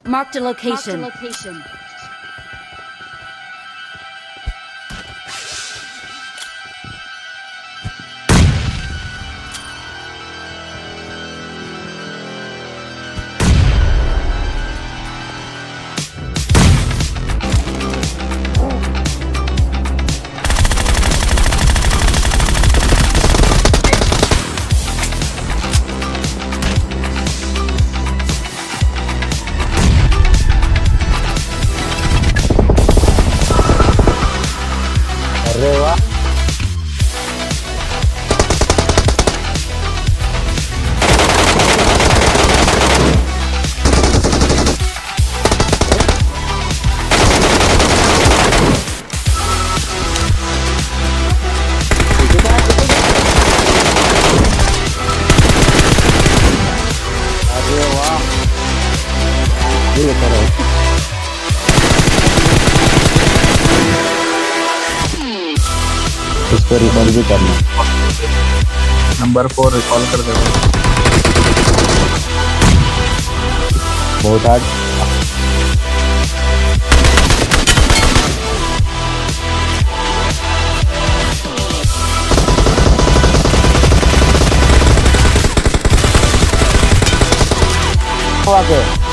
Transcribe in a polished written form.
Marked a location. अरे वाह, अरे वाह, ये करो। इसको रिकॉल भी करना। नंबर 4 रिकॉल कर देना। बहुत हार्ड। ओके